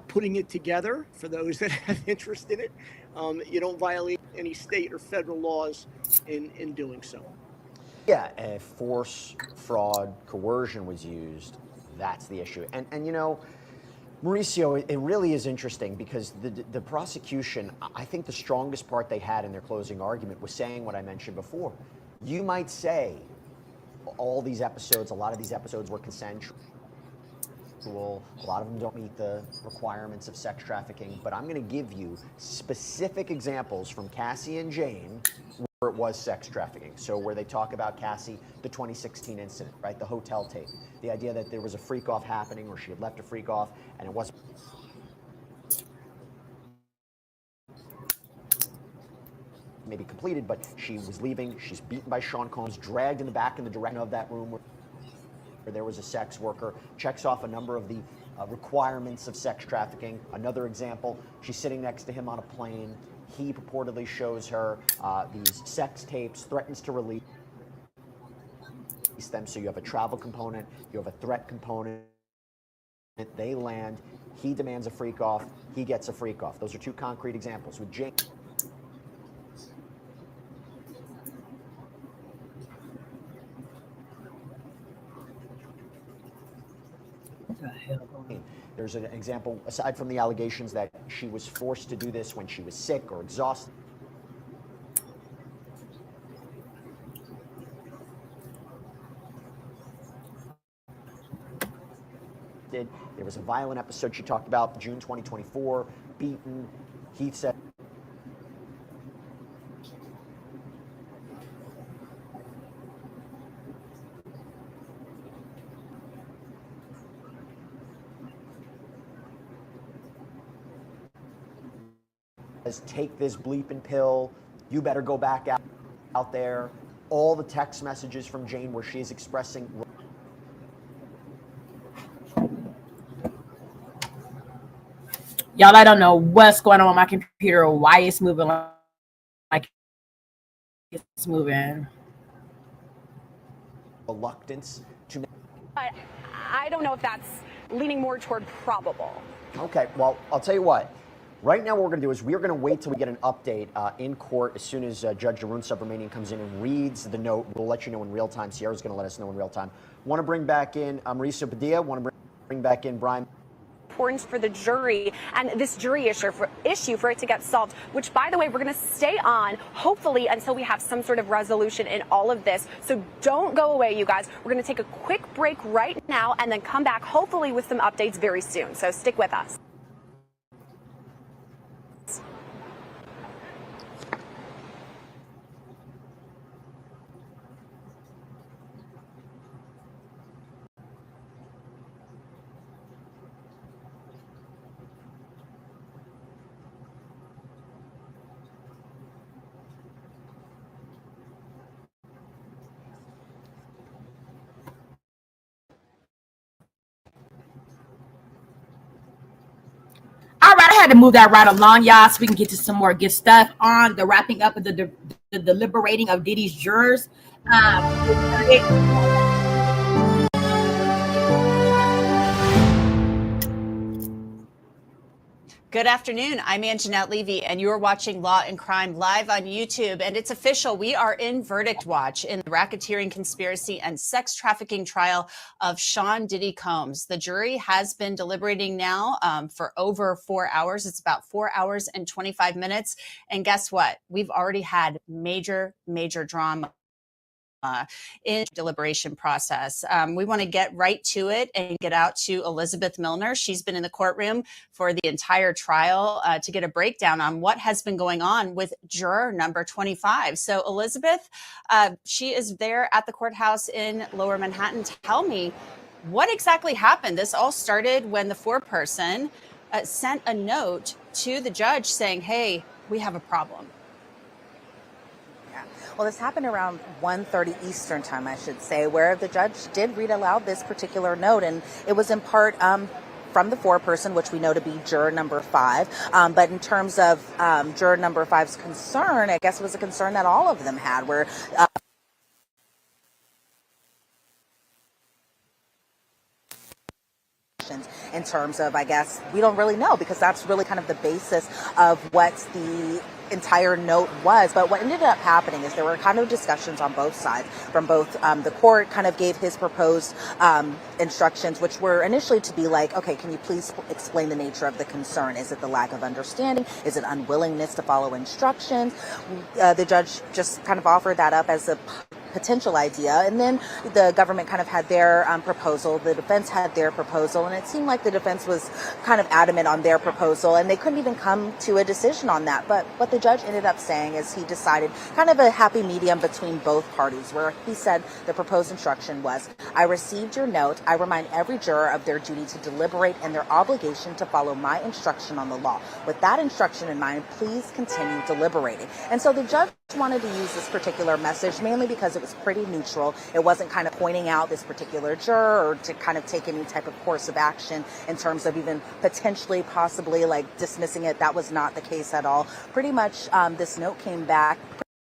putting it together, for those that have interest in it, you don't violate any state or federal laws in doing so. Yeah, if force, fraud, coercion was used, that's the issue. And Mauricio, it really is interesting because the prosecution, I think the strongest part they had in their closing argument was saying what I mentioned before. You might say all these episodes, a lot of these episodes were consensual. A lot of them don't meet the requirements of sex trafficking, but I'm going to give you specific examples from Cassie and Jane where it was sex trafficking. So where they talk about Cassie, the 2016 incident, right? The hotel tape. The idea that there was a freak off happening or she had left a freak off and it wasn't maybe completed, but she was leaving. She's beaten by Sean Combs, dragged in the back in the direction of that room where there was a sex worker, checks off a number of the requirements of sex trafficking. Another example, she's sitting next to him on a plane. He purportedly shows her these sex tapes, threatens to release them. So you have a travel component, you have a threat component. They land, he demands a freak off, he gets a freak off. Those are two concrete examples. With Jane, there's an example, aside from the allegations that she was forced to do this when she was sick or exhausted. There was a violent episode she talked about, June 2024, beaten. He said, take this bleeping pill, you better go back out there. all the text messages from Jane where she is expressing. Y'all, I don't know what's going on with my computer or why it's moving like it's moving. Reluctance to. But I don't know if that's leaning more toward probable. Okay, well, I'll tell you what. Right now, what we're going to do is we're going to wait till we get an update in court as soon as Judge Arun Subramanian comes in and reads the note. We'll let you know in real time. Sierra's going to let us know in real time. Want to bring back in Mauricio Padilla. Want to bring back in Brian. Importance for the jury and this jury issue for it to get solved, which, by the way, we're going to stay on hopefully until we have some sort of resolution in all of this. So don't go away, you guys. We're going to take a quick break right now and then come back hopefully with some updates very soon. So stick with us. All right, I had to move that right along, y'all, so we can get to some more good stuff on the wrapping up of the deliberating of Diddy's jurors. Good afternoon. I'm Anjanette Levy, and you're watching Law and Crime live on YouTube. And it's official. We are in verdict watch in the racketeering, conspiracy, and sex trafficking trial of Sean Diddy Combs. The jury has been deliberating now for over 4 hours. It's about 4 hours and 25 minutes. And guess what? We've already had major drama in deliberation process. We want to get right to it and get out to Elizabeth Milner. She's been in the courtroom for the entire trial to get a breakdown on what has been going on with juror number 25. So Elizabeth, she is there at the courthouse in Lower Manhattan. Tell me, what exactly happened? This all started when the foreperson sent a note to the judge saying, hey, we have a problem. Well, this happened around 1:30 Eastern time, I should say, where the judge did read aloud this particular note, and it was in part from the foreperson, which we know to be juror number 5. But in terms of juror number 5's concern, I guess it was a concern that all of them had, where in terms of, I guess, we don't really know, because that's really kind of the basis of what the entire note was. But what ended up happening is there were kind of discussions on both sides. From both the court kind of gave his proposed instructions, which were initially to be like, okay, can you please explain the nature of the concern? Is it the lack of understanding? Is it unwillingness to follow instructions? The judge just kind of offered that up as a potential idea, and then the government kind of had their proposal, the defense had their proposal, and it seemed like the defense was kind of adamant on their proposal, and they couldn't even come to a decision on that. But what the judge ended up saying is he decided kind of a happy medium between both parties, where he said the proposed instruction was, I received your note. I remind every juror of their duty to deliberate and their obligation to follow my instruction on the law. With that instruction in mind, please continue deliberating. And so the judge wanted to use this particular message mainly because it was pretty neutral. It wasn't kind of pointing out this particular juror or to kind of take any type of course of action in terms of even potentially, possibly like dismissing it. That was not the case at all. Pretty much this note came back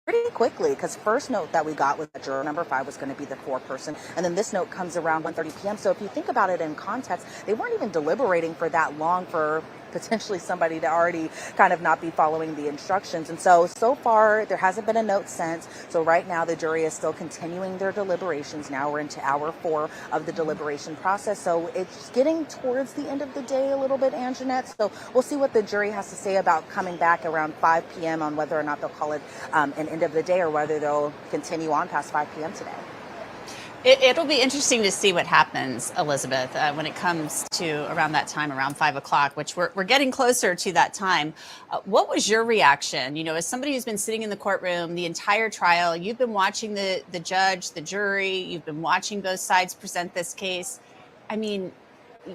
pretty quickly, because first note that we got was that juror number 5 was going to be the foreperson, and then this note comes around 1:30 p.m. So if you think about it in context, they weren't even deliberating for that long for potentially somebody to already kind of not be following the instructions. And so far there hasn't been a note sent. So right now the jury is still continuing their deliberations. Now we're into hour 4 of the deliberation process. So it's getting towards the end of the day a little bit, Anjanette. So we'll see what the jury has to say about coming back around 5 p.m. on whether or not they'll call it an end of the day or whether they'll continue on past 5 p.m. today. It'll be interesting to see what happens, Elizabeth, when it comes to around that time, around 5 o'clock, which we're getting closer to that time. What was your reaction? You know, as somebody who's been sitting in the courtroom the entire trial, you've been watching the judge, the jury, you've been watching both sides present this case. I mean,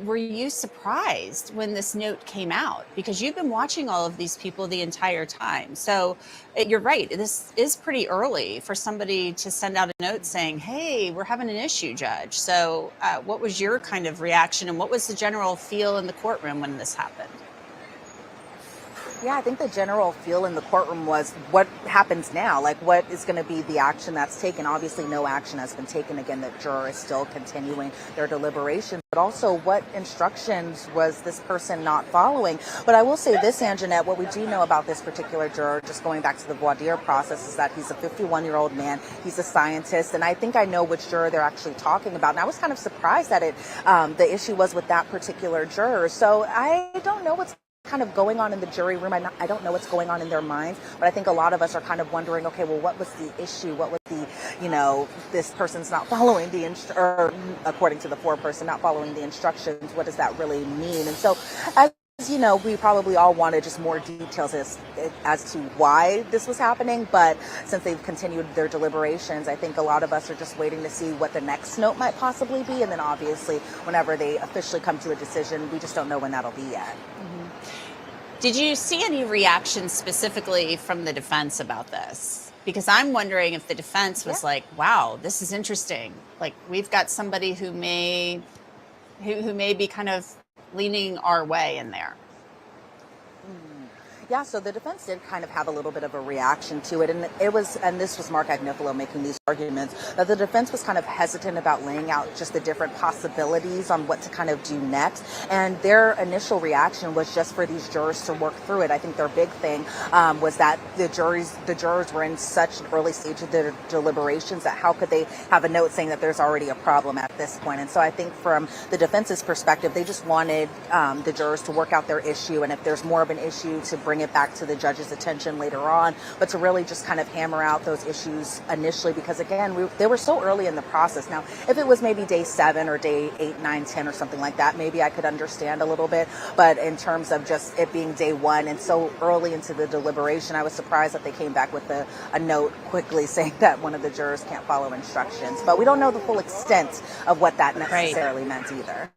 were you surprised when this note came out? Because you've been watching all of these people the entire time. So you're right. This is pretty early for somebody to send out a note saying, hey, we're having an issue, Judge. So what was your kind of reaction, and what was the general feel in the courtroom when this happened? Yeah, I think the general feel in the courtroom was what happens now? Like, what is going to be the action that's taken? Obviously, no action has been taken. Again, the juror is still continuing their deliberations. But also, what instructions was this person not following? But I will say this, Anjanette, what we do know about this particular juror, just going back to the voir dire process, is that he's a 51-year-old man. He's a scientist. And I think I know which juror they're actually talking about. And I was kind of surprised that the issue was with that particular juror. So I don't know what's kind of going on in the jury room. I don't know what's going on in their minds, but I think a lot of us are kind of wondering, okay, well, what was the issue? What was the, this person's not following or according to the foreperson, not following the instructions. What does that really mean? And so, as you know, we probably all wanted just more details as to why this was happening. But since they've continued their deliberations, I think a lot of us are just waiting to see what the next note might possibly be. And then obviously, whenever they officially come to a decision, we just don't know when that'll be yet. Did you see any reaction specifically from the defense about this? Because I'm wondering if the defense was like, wow, this is interesting. Like, we've got somebody who may be kind of leaning our way in there. Yeah, so the defense did kind of have a little bit of a reaction to it. And this was Mark Agnifilo making these arguments, that the defense was kind of hesitant about laying out just the different possibilities on what to kind of do next. And their initial reaction was just for these jurors to work through it. I think their big thing was that the jurors were in such an early stage of their deliberations that how could they have a note saying that there's already a problem at this point? And so I think from the defense's perspective, they just wanted the jurors to work out their issue. And if there's more of an issue, to bring it back to the judge's attention later on, but to really just kind of hammer out those issues initially, because again, they were so early in the process. Now, if it was maybe day 7 or day 8, 9, 10 or something like that, maybe I could understand a little bit. But in terms of just it being day 1 and so early into the deliberation, I was surprised that they came back with a note quickly saying that one of the jurors can't follow instructions. But we don't know the full extent of what that necessarily meant either.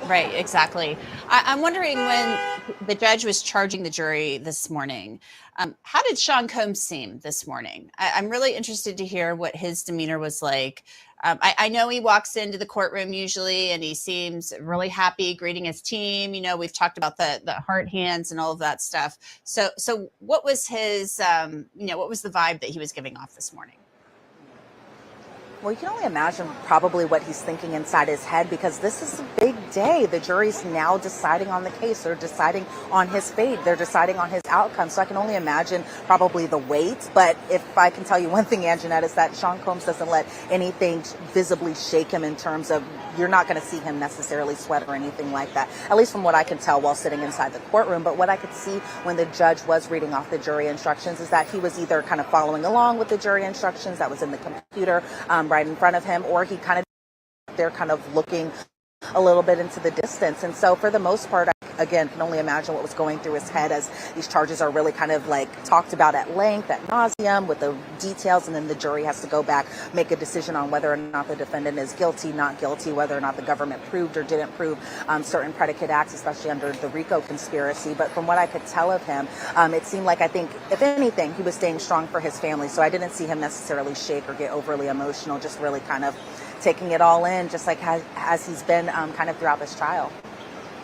Right, exactly. I'm wondering, when the judge was charging the jury this morning, how did Sean Combs seem this morning? I'm really interested to hear what his demeanor was like. I know he walks into the courtroom usually and he seems really happy greeting his team. We've talked about the heart hands and all of that stuff. So what was his, what was the vibe that he was giving off this morning? Well, you can only imagine probably what he's thinking inside his head, because this is a big day. The jury's now deciding on the case. They're deciding on his fate. They're deciding on his outcome. So I can only imagine probably the weight. But if I can tell you one thing, Anjanette, is that Sean Combs doesn't let anything visibly shake him, in terms of you're not going to see him necessarily sweat or anything like that, at least from what I can tell while sitting inside the courtroom. But what I could see when the judge was reading off the jury instructions is that he was either kind of following along with the jury instructions that was in the computer right in front of him, or he kind of they're kind of looking a little bit into the distance. And so for the most part, I, again, can only imagine what was going through his head as these charges are really kind of like talked about at length, at nauseum, with the details, and then the jury has to go back, make a decision on whether or not the defendant is guilty, not guilty, whether or not the government proved or didn't prove certain predicate acts, especially under the RICO conspiracy. But from what I could tell of him, it seemed like, I think, if anything, he was staying strong for his family. So I didn't see him necessarily shake or get overly emotional, just really kind of taking it all in, just like as he's been kind of throughout this trial.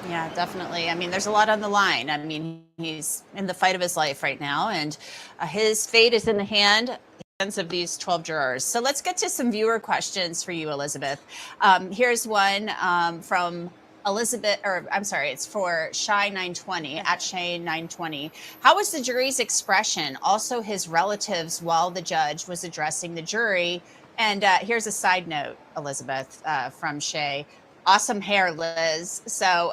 Yeah, definitely. I mean, there's a lot on the line. I mean, he's in the fight of his life right now, and his fate is in the hands of these 12 jurors. So let's get to some viewer questions for you, Elizabeth. Here's one from Elizabeth, or I'm sorry, it's for Shy920, at Shay920. How was the jury's expression, also his relatives, while the judge was addressing the jury? And here's a side note, Elizabeth, from Shay. Awesome hair, Liz. So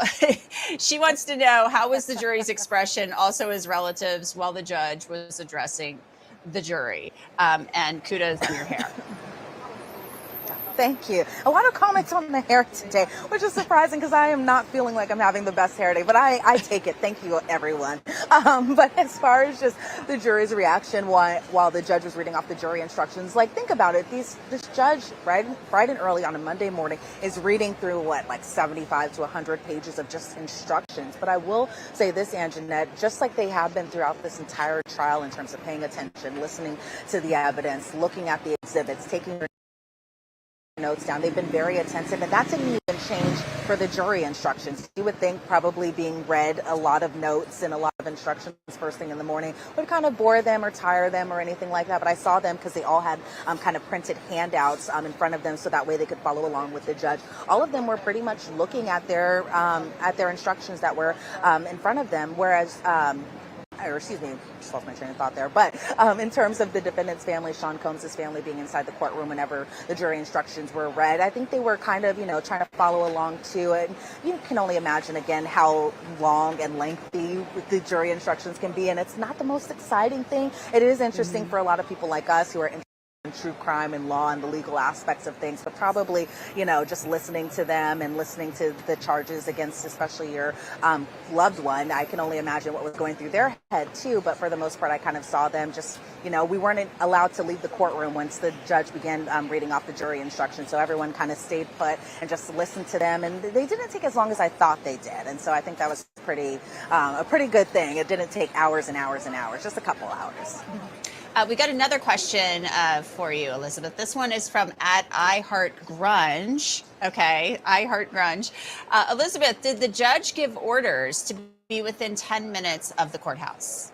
she wants to know, how was the jury's expression, also his relatives, while the judge was addressing the jury? And kudos on your hair. Thank you. A lot of comments on the hair today, which is surprising because I am not feeling like I'm having the best hair day, but I take it. Thank you, everyone. But as far as just the jury's reaction while the judge was reading off the jury instructions, like, think about it. This judge, bright and early on a Monday morning, is reading through, like 75 to 100 pages of just instructions. But I will say this, Anjanette, just like they have been throughout this entire trial in terms of paying attention, listening to the evidence, looking at the exhibits, taking your notes down. They've been very attentive, and that didn't even change for the jury instructions. You would think probably being read a lot of notes and a lot of instructions first thing in the morning would kind of bore them or tire them or anything like that. But I saw them because they all had kind of printed handouts in front of them, so that way they could follow along with the judge. All of them were pretty much looking at their instructions that were in front of them, whereas excuse me, just lost my train of thought there. But in terms of the defendant's family, Sean Combs' family being inside the courtroom whenever the jury instructions were read, I think they were kind of, trying to follow along too. And you can only imagine, again, how long and lengthy the jury instructions can be. And it's not the most exciting thing. It is interesting for a lot of people like us who are interested in true crime and law and the legal aspects of things, but probably, just listening to them and listening to the charges against especially your loved one, I can only imagine what was going through their head too. But for the most part, I kind of saw them just, we weren't allowed to leave the courtroom once the judge began reading off the jury instructions. So everyone kind of stayed put and just listened to them. And they didn't take as long as I thought they did. And so I think that was a pretty good thing. It didn't take hours and hours and hours, just a couple hours. We got another question for you, Elizabeth. This one is from @iHeartGrunge. Okay, iHeartGrunge. Elizabeth, did the judge give orders to be within 10 minutes of the courthouse?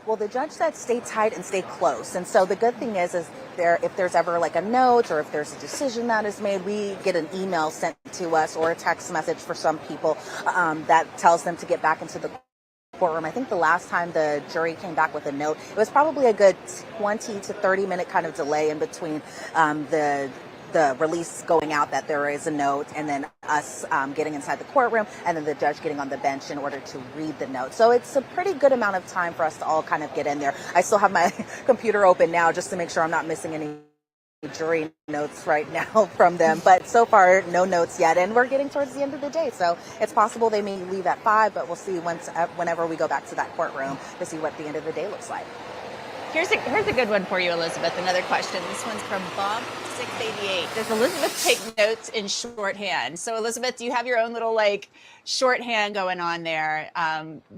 Well, the judge said stay tight and stay close. And so the good thing is if there's ever like a note or if there's a decision that is made, we get an email sent to us or a text message for some people that tells them to get back into the courtroom. I think the last time the jury came back with a note, it was probably a good 20 to 30 minute kind of delay in between the release going out that there is a note and then us getting inside the courtroom and then the judge getting on the bench in order to read the note. So it's a pretty good amount of time for us to all kind of get in there. I still have my computer open now just to make sure I'm not missing any jury notes right now from them, but so far no notes yet, and we're getting towards the end of the day, so it's possible they may leave at 5, but we'll see whenever we go back to that courtroom to see what the end of the day looks like. Here's a good one for you, Elizabeth. Another question. This one's from Bob688. Does Elizabeth take notes in shorthand? So, Elizabeth, do you have your own little shorthand going on there?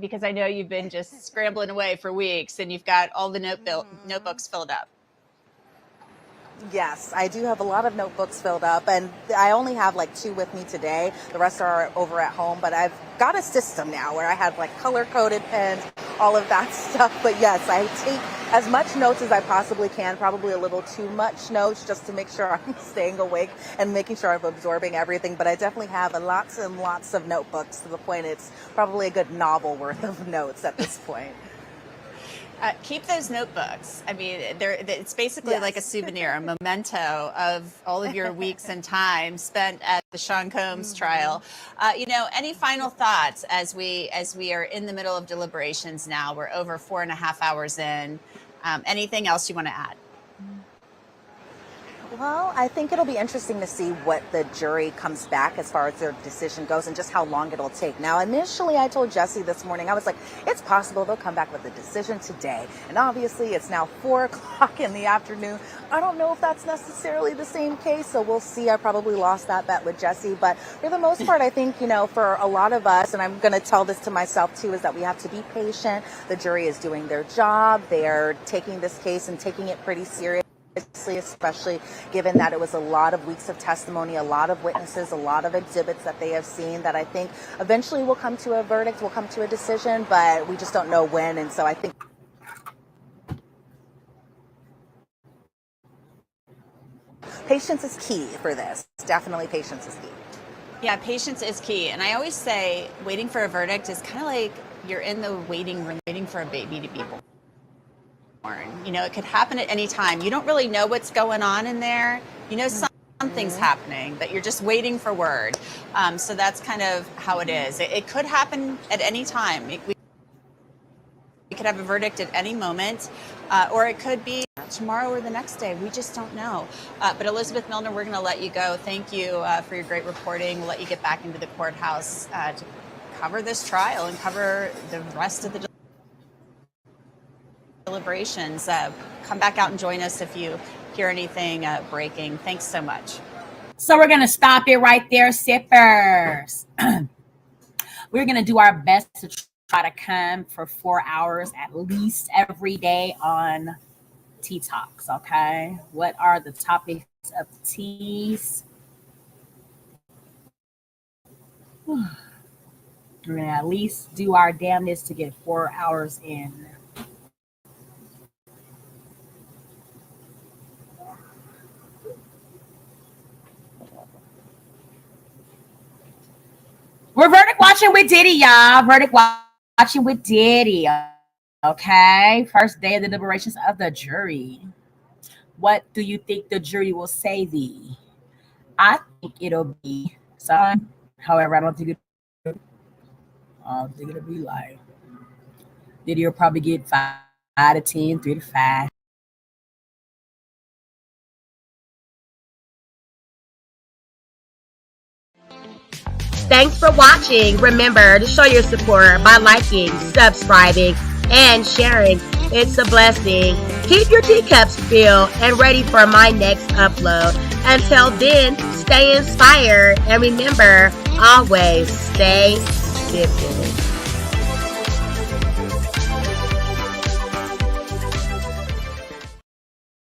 Because I know you've been just scrambling away for weeks, and you've got all the notebooks filled up. Yes, I do have a lot of notebooks filled up, and I only have 2 with me today. The rest are over at home, but I've got a system now where I have color-coded pens, all of that stuff. But yes, I take as much notes as I possibly can, probably a little too much notes just to make sure I'm staying awake and making sure I'm absorbing everything. But I definitely have lots and lots of notebooks to the point it's probably a good novel worth of notes at this point. Keep those notebooks. I mean, it's basically like a souvenir, a memento of all of your weeks and time spent at the Sean Combs trial. Any final thoughts as we are in the middle of deliberations now? We're over 4.5 hours in. Anything else you want to add? Well, I think it'll be interesting to see what the jury comes back as far as their decision goes and just how long it'll take. Now, initially, I told Jesse this morning, I was like, it's possible they'll come back with a decision today. And obviously, it's now 4 o'clock in the afternoon. I don't know if that's necessarily the same case, so we'll see. I probably lost that bet with Jesse. But for the most part, I think, for a lot of us, and I'm going to tell this to myself too, is that we have to be patient. The jury is doing their job. They're taking this case and taking it pretty seriously, especially given that it was a lot of weeks of testimony, a lot of witnesses, a lot of exhibits that they have seen that I think eventually will come to a verdict, will come to a decision, but we just don't know when. And so I think patience is key for this. Definitely patience is key. Yeah, patience is key. And I always say waiting for a verdict is kind of like you're in the waiting room waiting for a baby to be born. It could happen at any time. You don't really know what's going on in there. Something's happening, but you're just waiting for word. So that's kind of how it is. It could happen at any time. We could have a verdict at any moment, or it could be tomorrow or the next day. We just don't know. But Elizabeth Milner, we're going to let you go. Thank you for your great reporting. We'll let you get back into the courthouse to cover this trial and cover the rest of the deliberations. Come back out and join us if you hear anything breaking. Thanks so much. So we're going to stop it right there, sippers. We're going to do our best to try to come for 4 hours at least every day on Tea Talks, okay? What are the topics of teas? We're going to at least do our damnedest to get 4 hours in. We're verdict watching with Diddy, y'all. Verdict watching with Diddy. Okay. First day of the deliberations of the jury. What do you think the jury will say thee? I think it'll be son. However, I don't think it'll be like Diddy will probably get 5 to 10, 3 to 5. Thanks for watching. Remember to show your support by liking, subscribing, and sharing. It's a blessing. Keep your teacups filled and ready for my next upload. Until then, stay inspired and remember, always stay sipping.